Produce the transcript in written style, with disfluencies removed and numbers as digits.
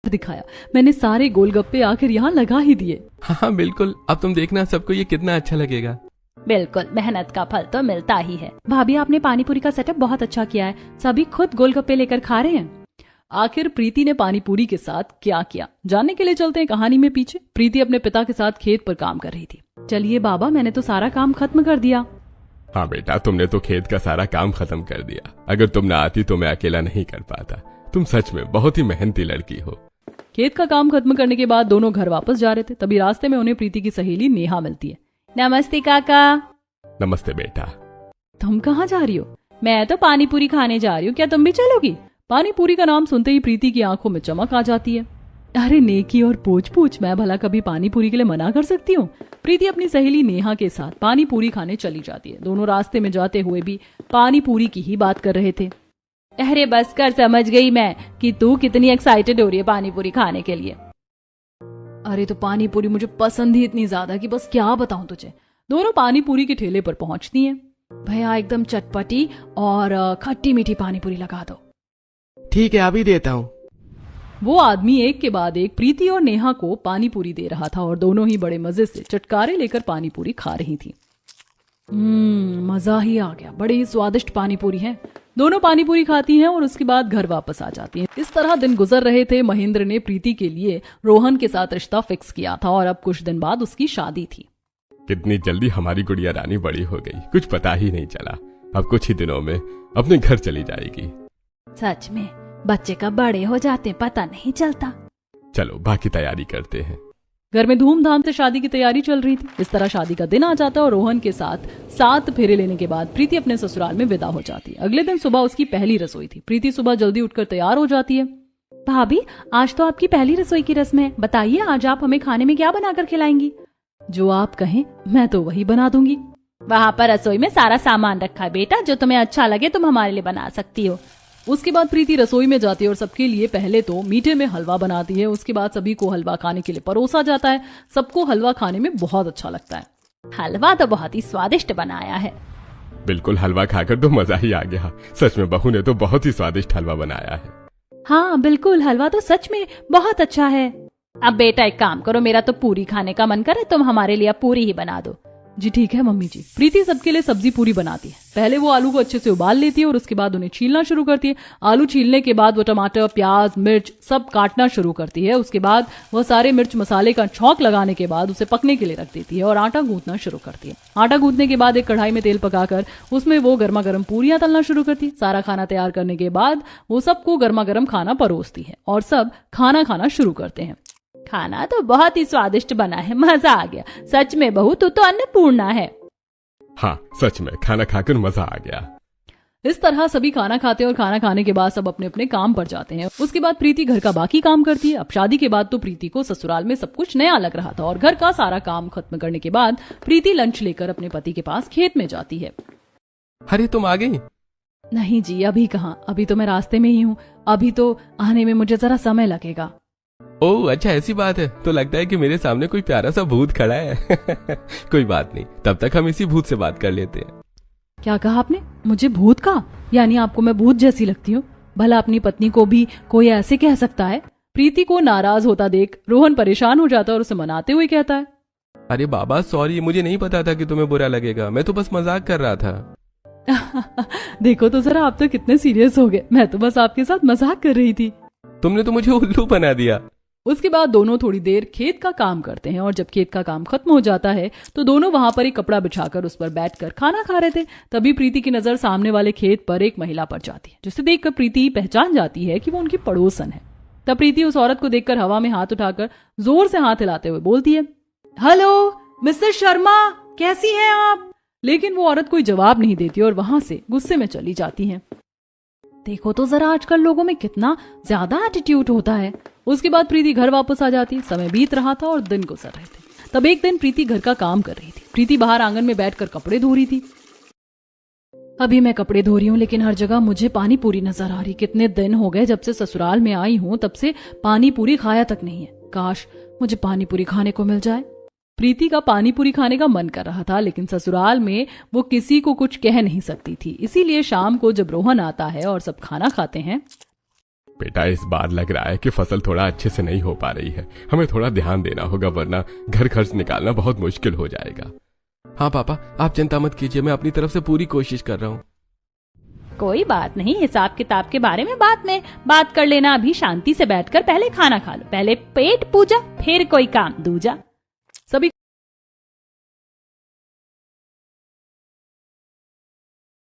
दिखाया। मैंने सारे गोलगप्पे आखिर यहाँ लगा ही दिए। हाँ बिल्कुल, अब तुम देखना सबको ये कितना अच्छा लगेगा। बिल्कुल, मेहनत का फल तो मिलता ही है। भाभी आपने पानी पूरी का सेटअप बहुत अच्छा किया है, सभी खुद गोलगप्पे लेकर खा रहे हैं। आखिर प्रीति ने पानी पूरी के साथ क्या किया, जानने के लिए चलते हैं कहानी में पीछे। प्रीति अपने पिता के साथ खेत पर काम कर रही थी। चलिए बाबा, मैंने तो सारा काम खत्म कर दिया। हाँ बेटा, तुमने तो खेत का सारा काम खत्म कर दिया। अगर तुम ना आती तो मैं अकेला नहीं कर पाता। तुम सच में बहुत ही मेहनती लड़की हो। खेत का काम खत्म करने के बाद दोनों घर वापस जा रहे थे, तभी रास्ते में उन्हें प्रीति की सहेली नेहा मिलती है। नमस्ते काका। नमस्ते बेटा। तुम कहाँ जा रही हो? मैं तो पानी पूरी खाने जा रही हूँ, क्या तुम भी चलोगी? पानी पूरी का नाम सुनते ही प्रीति की आंखों में चमक आ जाती है। अरे नेकी और पूछ पूछ, मैं भला कभी पानी पूरी के लिए मना कर सकती हूँ? प्रीति अपनी सहेली नेहा के साथ पानी पूरी खाने चली जाती है। दोनों रास्ते में जाते हुए भी पानी पूरी की ही बात कर रहे थे। अरे बस कर, समझ गई मैं कि तू कितनी एक्साइटेड हो रही है पानी पूरी खाने के लिए। अरे तो पानी पूरी मुझे पसंद ही इतनी ज्यादा कि बस क्या बताऊं तुझे। दोनों पानी पूरी के ठेले पर पहुंचती हैं। भैया एकदम चटपटी और खट्टी मीठी पानी पूरी लगा दो। ठीक है, अभी देता हूँ। वो आदमी एक के बाद एक प्रीति और नेहा को पानी पूरी दे रहा था और दोनों ही बड़े मजे से चटकारे लेकर पानी पूरी खा रही थी। मजा ही आ गया, बड़ी ही स्वादिष्ट पानी पूरी है। दोनों पानी पूरी खाती हैं और उसके बाद घर वापस आ जाती हैं। इस तरह दिन गुजर रहे थे। महेंद्र ने प्रीति के लिए रोहन के साथ रिश्ता फिक्स किया था और अब कुछ दिन बाद उसकी शादी थी। कितनी जल्दी हमारी गुड़िया रानी बड़ी हो गई, कुछ पता ही नहीं चला। अब कुछ ही दिनों में अपने घर चली जाएगी। सच में बच्चे कब बड़े हो जाते पता नहीं चलता। चलो बाकी तैयारी करते हैं। घर में धूमधाम से शादी की तैयारी चल रही थी। इस तरह शादी का दिन आ जाता और रोहन के साथ 7 फेरे लेने के बाद प्रीति अपने ससुराल में विदा हो जाती है। अगले दिन सुबह उसकी पहली रसोई थी। प्रीति सुबह जल्दी उठकर तैयार हो जाती है। भाभी, आज तो आपकी पहली रसोई की रस्म है, बताइए आज आप हमें खाने में क्या बनाकर खिलाएंगी? जो आप कहें मैं तो वही बना दूंगी। वहाँ पर रसोई में सारा सामान रखा है बेटा, जो तुम्हें अच्छा लगे तुम हमारे लिए बना सकती हो। उसके बाद प्रीति रसोई में जाती है और सबके लिए पहले तो मीठे में हलवा बनाती है। उसके बाद सभी को हलवा खाने के लिए परोसा जाता है। सबको हलवा खाने में बहुत अच्छा लगता है। हलवा तो बहुत ही स्वादिष्ट बनाया है। बिल्कुल, हलवा खाकर तो मजा ही आ गया। सच में बहू ने तो बहुत ही स्वादिष्ट हलवा बनाया है। हाँ बिल्कुल, हलवा तो सच में बहुत अच्छा है। अब बेटा एक काम करो, मेरा तो पूरी खाने का मन करे, तुम हमारे लिए पूरी ही बना दो। जी ठीक है मम्मी जी। प्रीति सबके लिए सब्जी पूरी बनाती है। पहले वो आलू को अच्छे से उबाल लेती है और उसके बाद उन्हें छीलना शुरू करती है। आलू छीलने के बाद वो टमाटर, प्याज, मिर्च सब काटना शुरू करती है। उसके बाद वह सारे मिर्च मसाले का छौंक लगाने के बाद उसे पकने के लिए रख देती है और आटा गूंथना शुरू करती है। आटा गूंथने के बाद एक कढ़ाई में तेल पकाकर उसमें वो गर्मा गर्म पूरियां तलना शुरू करती है। सारा खाना तैयार करने के बाद वो सबको गर्मा गर्म खाना परोसती है और सब खाना खाना शुरू करते हैं। खाना तो बहुत ही स्वादिष्ट बना है, मजा आ गया। सच में बहू तू तो अन्नपूर्णा है। हाँ सच में, खाना खाकर मजा आ गया। इस तरह सभी खाना खाते हैं और खाना खाने के बाद सब अपने अपने काम पर जाते हैं। उसके बाद प्रीति घर का बाकी काम करती है। अब शादी के बाद तो प्रीति को ससुराल में सब कुछ नया लग रहा था और घर का सारा काम खत्म करने के बाद प्रीति लंच लेकर अपने पति के पास खेत में जाती है। अरे तुम आ गई? नहीं जी, अभी कहाँ, अभी तो मैं रास्ते में ही हूँ। अभी तो आने में मुझे जरा समय लगेगा। ओह अच्छा, ऐसी बात है। तो लगता है कि मेरे सामने कोई प्यारा सा भूत खड़ा है। कोई बात नहीं, तब तक हम इसी भूत से बात कर लेते हैं। क्या कहा आपने? मुझे भूत कहा? यानी आपको मैं भूत जैसी लगती हूँ? भला अपनी पत्नी को भी कोई ऐसे कह सकता है? प्रीति को नाराज होता देख रोहन परेशान हो जाता है और उसे मनाते हुए कहता है, अरे बाबा सॉरी, मुझे नहीं पता था कि तुम्हें बुरा लगेगा। मैं तो बस मजाक कर रहा था। देखो तो जरा, आप तो कितने सीरियस हो गए। मैं तो बस आपके साथ मजाक कर रही थी। तुमने तो मुझे उल्लू बना दिया। उसके बाद दोनों थोड़ी देर खेत का काम करते हैं और जब खेत का काम खत्म हो जाता है तो दोनों वहां पर एक कपड़ा बिछाकर उस पर बैठकर खाना खा रहे थे। तभी प्रीति की नजर सामने वाले खेत पर एक महिला पर जाती है, जिसे देखकर प्रीति पहचान जाती है कि वो उनकी पड़ोसन है। तब प्रीति उस औरत को देखकर हवा में हाथ उठाकर जोर से हाथ हिलाते हुए बोलती है, हेलो मिस्टर शर्मा, कैसी हैं आप? लेकिन वो औरत कोई जवाब नहीं देती और वहां से गुस्से में चली जाती है। देखो तो जरा, आजकल लोगों में कितना ज्यादा एटीट्यूड होता है। उसके बाद प्रीति घर वापस आ जाती। समय बीत रहा था और दिन गुजर रहे थे। तब एक दिन प्रीति घर का काम कर रही थी। प्रीति बाहर आंगन में बैठकर कपड़े धो रही थी। अभी मैं कपड़े धो रही हूँ, लेकिन हर जगह मुझे पानी पूरी नजर आ रही। कितने दिन हो गए जब से ससुराल में आई हूँ, तब से पानी पूरी खाया तक नहीं है। काश मुझे पानी पूरी खाने को मिल जाए। प्रीति का पानी पूरी खाने का मन कर रहा था, लेकिन ससुराल में वो किसी को कुछ कह नहीं सकती थी। इसीलिए शाम को जब रोहन आता है और सब खाना खाते हैं बेटा, इस बार लग रहा है कि फसल थोड़ा अच्छे से नहीं हो पा रही है। हमें थोड़ा ध्यान देना होगा, वरना घर खर्च निकालना बहुत मुश्किल हो जाएगा। हाँ पापा, आप चिंता मत कीजिए, मैं अपनी तरफ से पूरी कोशिश कर रहा हूँ। कोई बात नहीं, हिसाब किताब के बारे में बाद में बात कर लेना। अभी शांति से बैठकर पहले खाना खा लो। पहले पेट पूजा, फिर कोई काम दूजा।